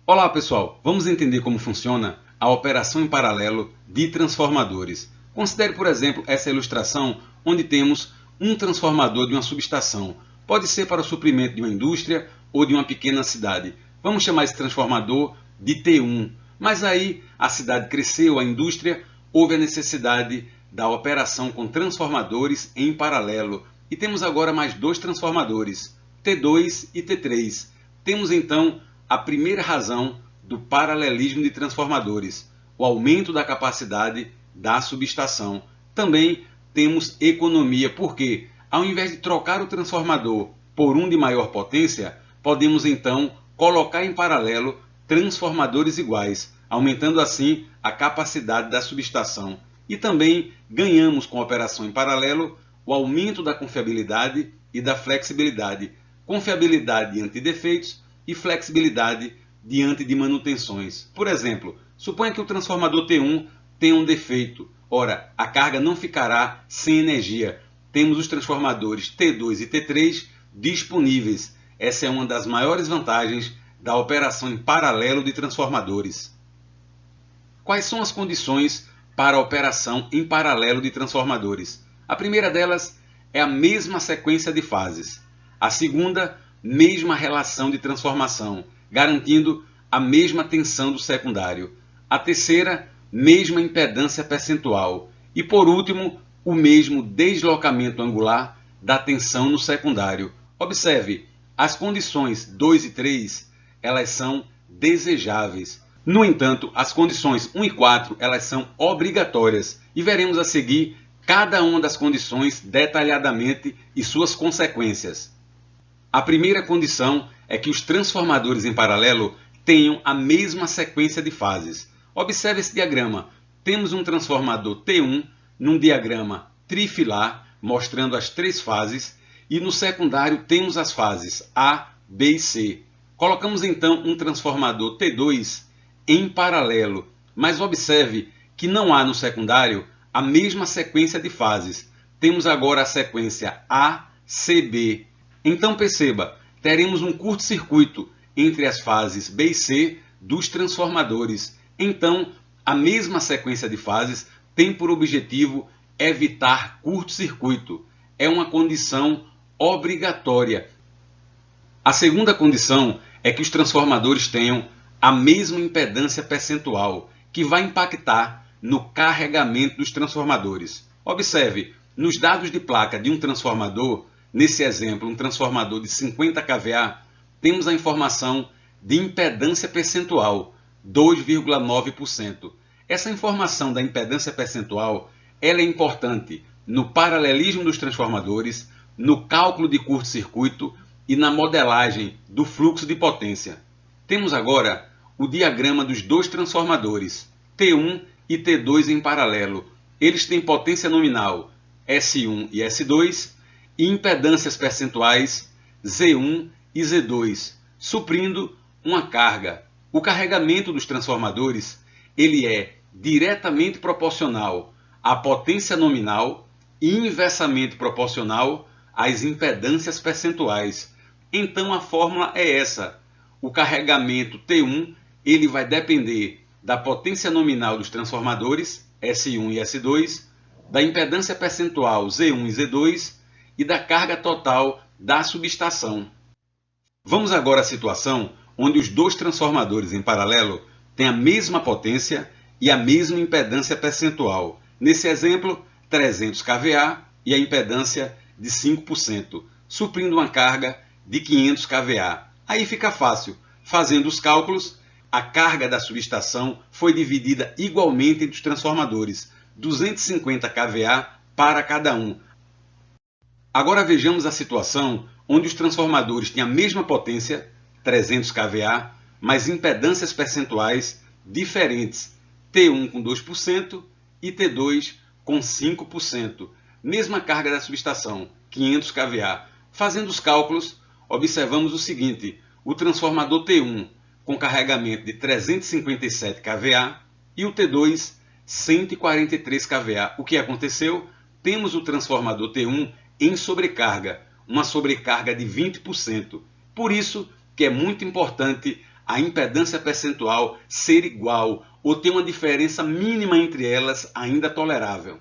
Olá pessoal, vamos entender como funciona a operação em paralelo de transformadores. Considere, por exemplo, essa ilustração onde temos um transformador de uma subestação. Pode ser para o suprimento de uma indústria ou de uma pequena cidade. Vamos chamar esse transformador de T1. Mas aí a cidade cresceu, a indústria, houve a necessidade da operação com transformadores em paralelo. E temos agora mais dois transformadores, T2 e T3. Temos então a primeira razão do paralelismo de transformadores, o aumento da capacidade da subestação. Também temos economia, porque ao invés de trocar o transformador por um de maior potência, podemos então colocar em paralelo transformadores iguais, aumentando assim a capacidade da subestação. E também ganhamos com a operação em paralelo o aumento da confiabilidade e da flexibilidade. Confiabilidade diante de defeitos e flexibilidade diante de manutenções. Por exemplo, suponha que o transformador T1 tenha um defeito. Ora, a carga não ficará sem energia. Temos os transformadores T2 e T3 disponíveis. Essa é uma das maiores vantagens da operação em paralelo de transformadores. Quais são as condições para a operação em paralelo de transformadores? A primeira delas é a mesma sequência de fases. A segunda, mesma relação de transformação, garantindo a mesma tensão do secundário. A terceira, mesma impedância percentual. E por último, o mesmo deslocamento angular da tensão no secundário. Observe, as condições 2 e 3, elas são desejáveis. No entanto, as condições 1 e 4, elas são obrigatórias. E veremos a seguir cada uma das condições detalhadamente e suas consequências. A primeira condição é que os transformadores em paralelo tenham a mesma sequência de fases. Observe esse diagrama. Temos um transformador T1 num diagrama trifilar, mostrando as três fases, e no secundário temos as fases A, B e C. Colocamos então um transformador T2 em paralelo, mas observe que não há no secundário a mesma sequência de fases. Temos agora a sequência A, C, B. Então perceba, teremos um curto-circuito entre as fases B e C dos transformadores. Então, a mesma sequência de fases tem por objetivo evitar curto-circuito. É uma condição obrigatória. A segunda condição é que os transformadores tenham a mesma impedância percentual, que vai impactar no carregamento dos transformadores. Observe, nos dados de placa de um transformador, nesse exemplo, um transformador de 50 kVA, temos a informação de impedância percentual, 2,9%. Essa informação da impedância percentual ela é importante no paralelismo dos transformadores, no cálculo de curto-circuito e na modelagem do fluxo de potência. Temos agora o diagrama dos dois transformadores, T1 e T2 em paralelo. Eles têm potência nominal S1 e S2, e impedâncias percentuais Z1 e Z2, suprindo uma carga. O carregamento dos transformadores ele é diretamente proporcional à potência nominal e inversamente proporcional às impedâncias percentuais. Então a fórmula é essa. O carregamento T1 ele vai depender da potência nominal dos transformadores, S1 e S2, da impedância percentual Z1 e Z2, e da carga total da subestação. Vamos agora à situação onde os dois transformadores em paralelo têm a mesma potência e a mesma impedância percentual. Nesse exemplo, 300 kVA e a impedância de 5%, suprindo uma carga de 500 kVA. Aí fica fácil. Fazendo os cálculos, a carga da subestação foi dividida igualmente entre os transformadores, 250 kVA para cada um. Agora vejamos a situação onde os transformadores têm a mesma potência, 300 kVA, mas impedâncias percentuais diferentes, T1 com 2% e T2 com 5%. Mesma carga da subestação, 500 kVA. Fazendo os cálculos, observamos o seguinte: o transformador T1 com carregamento de 357 kVA e o T2 143 kVA. O que aconteceu? Temos o transformador T1 em sobrecarga, uma sobrecarga de 20%. Por isso que é muito importante a impedância percentual ser igual ou ter uma diferença mínima entre elas ainda tolerável.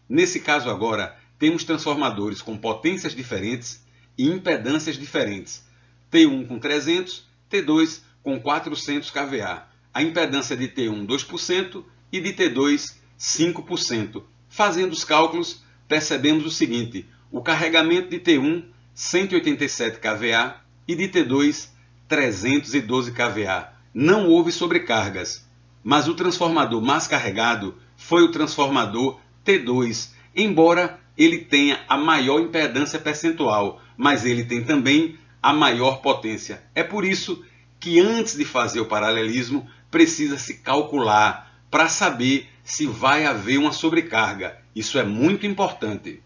Nesse caso agora, temos transformadores com potências diferentes e impedâncias diferentes. T1 com 300, T2 com 400 kVA. A impedância de T1 2% e de T2 5%. Fazendo os cálculos, percebemos o seguinte: o carregamento de T1 187 kVA e de T2 312 kVA. Não houve sobrecargas, mas o transformador mais carregado foi o transformador T2, embora ele tenha a maior impedância percentual, mas ele tem também a maior potência. É por isso que antes de fazer o paralelismo, precisa se calcular para saber se vai haver uma sobrecarga. Isso é muito importante.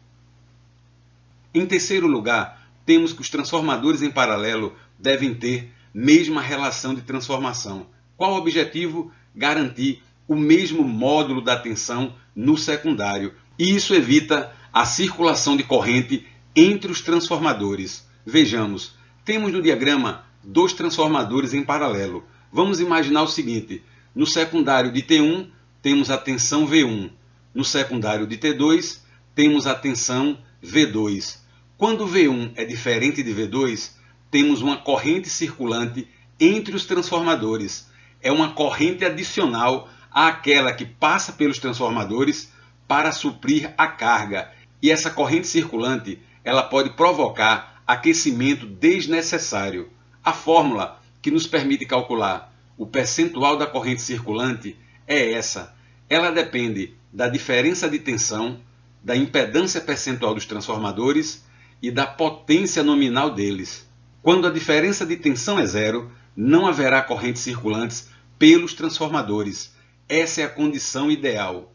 Em terceiro lugar, temos que os transformadores em paralelo devem ter mesma relação de transformação. Qual o objetivo? Garantir o mesmo módulo da tensão no secundário. E isso evita a circulação de corrente entre os transformadores. Vejamos, temos no diagrama dois transformadores em paralelo. Vamos imaginar o seguinte: no secundário de T1 temos a tensão V1, no secundário de T2 temos a tensão V2. Quando V1 é diferente de V2, temos uma corrente circulante entre os transformadores. É uma corrente adicional àquela que passa pelos transformadores para suprir a carga. E essa corrente circulante ela pode provocar aquecimento desnecessário. A fórmula que nos permite calcular o percentual da corrente circulante é essa. Ela depende da diferença de tensão, da impedância percentual dos transformadores e da potência nominal deles. Quando a diferença de tensão é zero, não haverá correntes circulantes pelos transformadores. Essa é a condição ideal.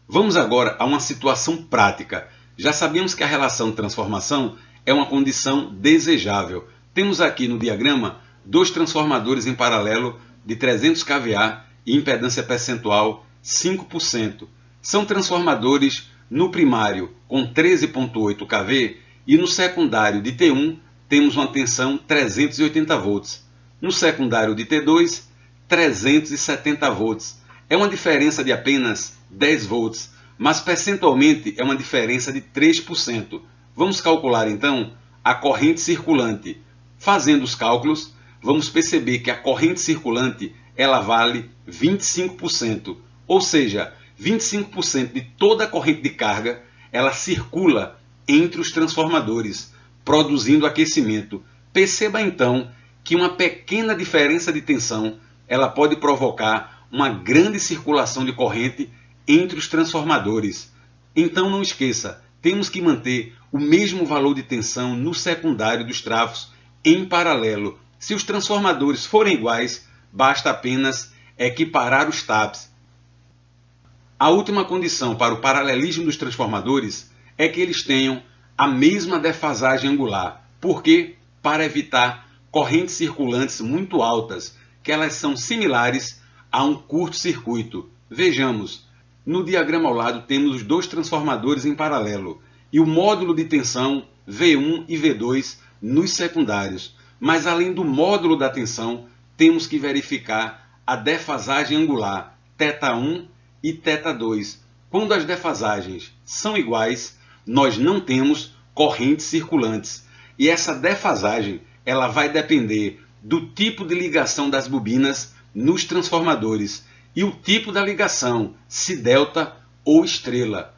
Vamos agora a uma situação prática. Já sabemos que a relação de transformação é uma condição desejável. Temos aqui no diagrama dois transformadores em paralelo de 300 kVA e impedância percentual 5%. São transformadores no primário com 13,8 kV e no secundário de T1 temos uma tensão 380 volts. No secundário de T2, 370 volts. É uma diferença de apenas 10 volts, mas percentualmente é uma diferença de 3%. Vamos calcular então a corrente circulante. Fazendo os cálculos, vamos perceber que a corrente circulante ela vale 25%, ou seja, 25% de toda a corrente de carga ela circula entre os transformadores, produzindo aquecimento. Perceba então que uma pequena diferença de tensão ela pode provocar uma grande circulação de corrente entre os transformadores. Então não esqueça, temos que manter o mesmo valor de tensão no secundário dos travos em paralelo. Se os transformadores forem iguais, basta apenas equiparar os taps. A última condição para o paralelismo dos transformadores é que eles tenham a mesma defasagem angular. Por quê? Para evitar correntes circulantes muito altas, que elas são similares a um curto-circuito. Vejamos, no diagrama ao lado temos os dois transformadores em paralelo e o módulo de tensão V1 e V2 nos secundários. Mas além do módulo da tensão, temos que verificar a defasagem angular θ1 e θ2. Quando as defasagens são iguais, nós não temos correntes circulantes. E essa defasagem ela vai depender do tipo de ligação das bobinas nos transformadores e o tipo da ligação, se delta ou estrela.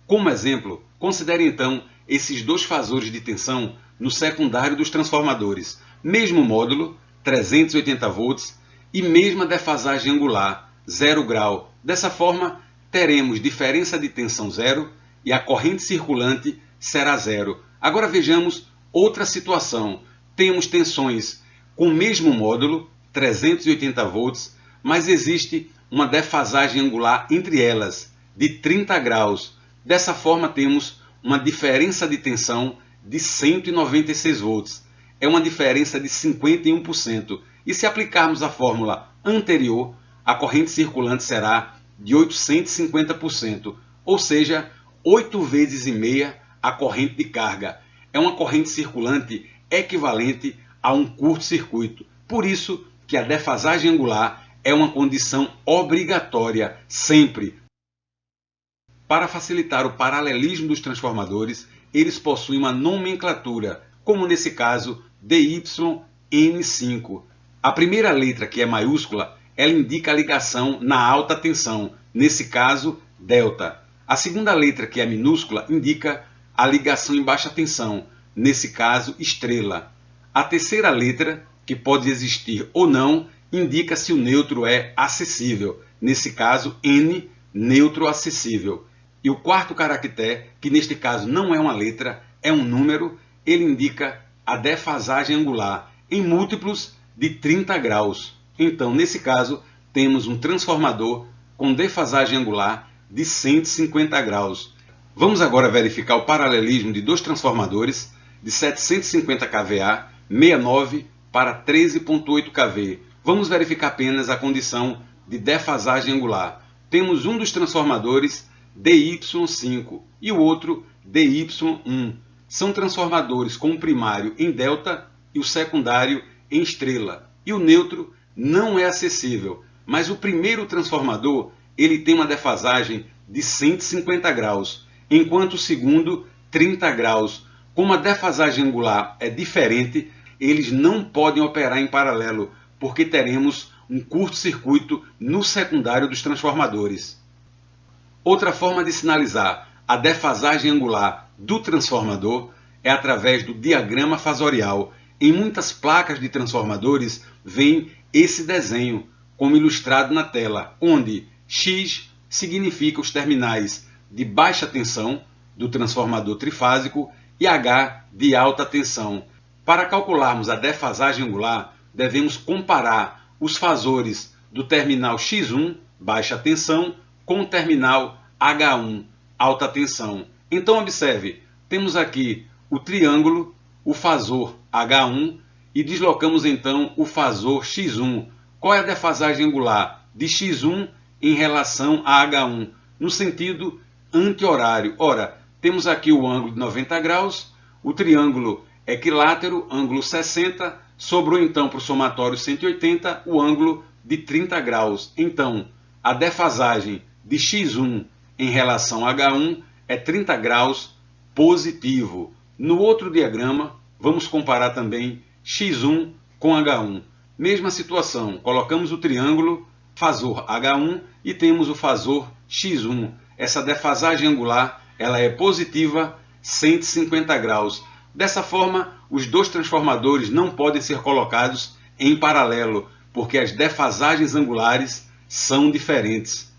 Como exemplo, considere então esses dois fasores de tensão no secundário dos transformadores. Mesmo módulo, 380 volts, e mesma defasagem angular, 0 grau. Dessa forma, teremos diferença de tensão zero e a corrente circulante será zero. Agora vejamos outra situação. Temos tensões com o mesmo módulo, 380 volts, mas existe uma defasagem angular entre elas, de 30 graus. Dessa forma, temos uma diferença de tensão de 196 volts. É uma diferença de 51%. E se aplicarmos a fórmula anterior, a corrente circulante será de 850%, ou seja, 8 vezes e meia a corrente de carga. É uma corrente circulante equivalente a um curto-circuito. Por isso que a defasagem angular é uma condição obrigatória sempre. Para facilitar o paralelismo dos transformadores, eles possuem uma nomenclatura, como nesse caso DYN5. A primeira letra, que é maiúscula, ela indica a ligação na alta tensão, nesse caso delta. A segunda letra, que é minúscula, indica a ligação em baixa tensão, nesse caso estrela. A terceira letra, que pode existir ou não, indica se o neutro é acessível, nesse caso N, neutro acessível. E o quarto caractere, que neste caso não é uma letra, é um número, ele indica a defasagem angular em múltiplos de 30 graus. Então, nesse caso, temos um transformador com defasagem angular de 150 graus. Vamos agora verificar o paralelismo de dois transformadores de 750 kVA, 69 para 13.8 kV. Vamos verificar apenas a condição de defasagem angular. Temos um dos transformadores DY5 e o outro DY1. São transformadores com o primário em delta e o secundário em estrela. E o neutro não é acessível, mas o primeiro transformador ele tem uma defasagem de 150 graus, enquanto o segundo 30 graus. Como a defasagem angular é diferente, eles não podem operar em paralelo, porque teremos um curto-circuito no secundário dos transformadores. Outra forma de sinalizar a defasagem angular do transformador é através do diagrama fasorial. Em muitas placas de transformadores vem esse desenho, como ilustrado na tela, onde X significa os terminais de baixa tensão do transformador trifásico e H de alta tensão. Para calcularmos a defasagem angular, devemos comparar os fasores do terminal X1, baixa tensão, com o terminal H1, alta tensão. Então observe, temos aqui o triângulo, o fasor H1 e deslocamos então o fasor X1. Qual é a defasagem angular de X1 em relação a H1? No sentido anti-horário. Ora, temos aqui o ângulo de 90 graus, o triângulo equilátero, ângulo 60, sobrou então para o somatório 180 o ângulo de 30 graus. Então, a defasagem de X1 em relação a H1 é 30 graus positivo. No outro diagrama, vamos comparar também X1 com H1. Mesma situação, colocamos o triângulo fasor H1 e temos o fasor X1. Essa defasagem angular ela é positiva 150 graus. Dessa forma, os dois transformadores não podem ser colocados em paralelo, porque as defasagens angulares são diferentes.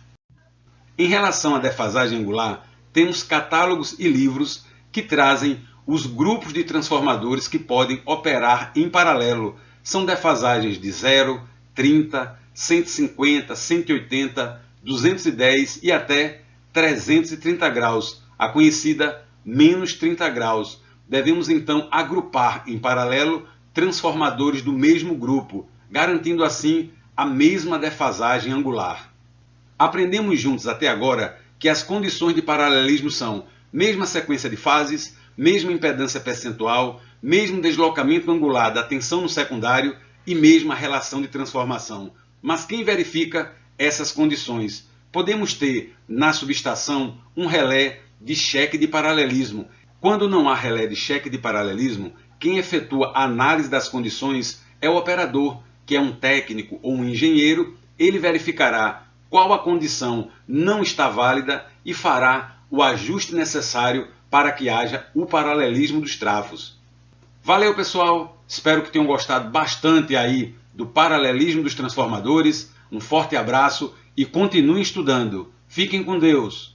Em relação à defasagem angular, temos catálogos e livros que trazem os grupos de transformadores que podem operar em paralelo. São defasagens de 0, 30, 150, 180, 210 e até 330 graus, a conhecida menos 30 graus. Devemos então agrupar em paralelo transformadores do mesmo grupo, garantindo assim a mesma defasagem angular. Aprendemos juntos até agora que as condições de paralelismo são mesma sequência de fases, mesma impedância percentual, mesmo deslocamento angular da tensão no secundário e mesma relação de transformação. Mas quem verifica essas condições? Podemos ter na subestação um relé de cheque de paralelismo. Quando não há relé de cheque de paralelismo, quem efetua a análise das condições é o operador, que é um técnico ou um engenheiro. Ele verificará qual a condição não está válida e fará o ajuste necessário para que haja o paralelismo dos trafos. Valeu, pessoal! Espero que tenham gostado bastante aí do paralelismo dos transformadores. Um forte abraço e continuem estudando. Fiquem com Deus!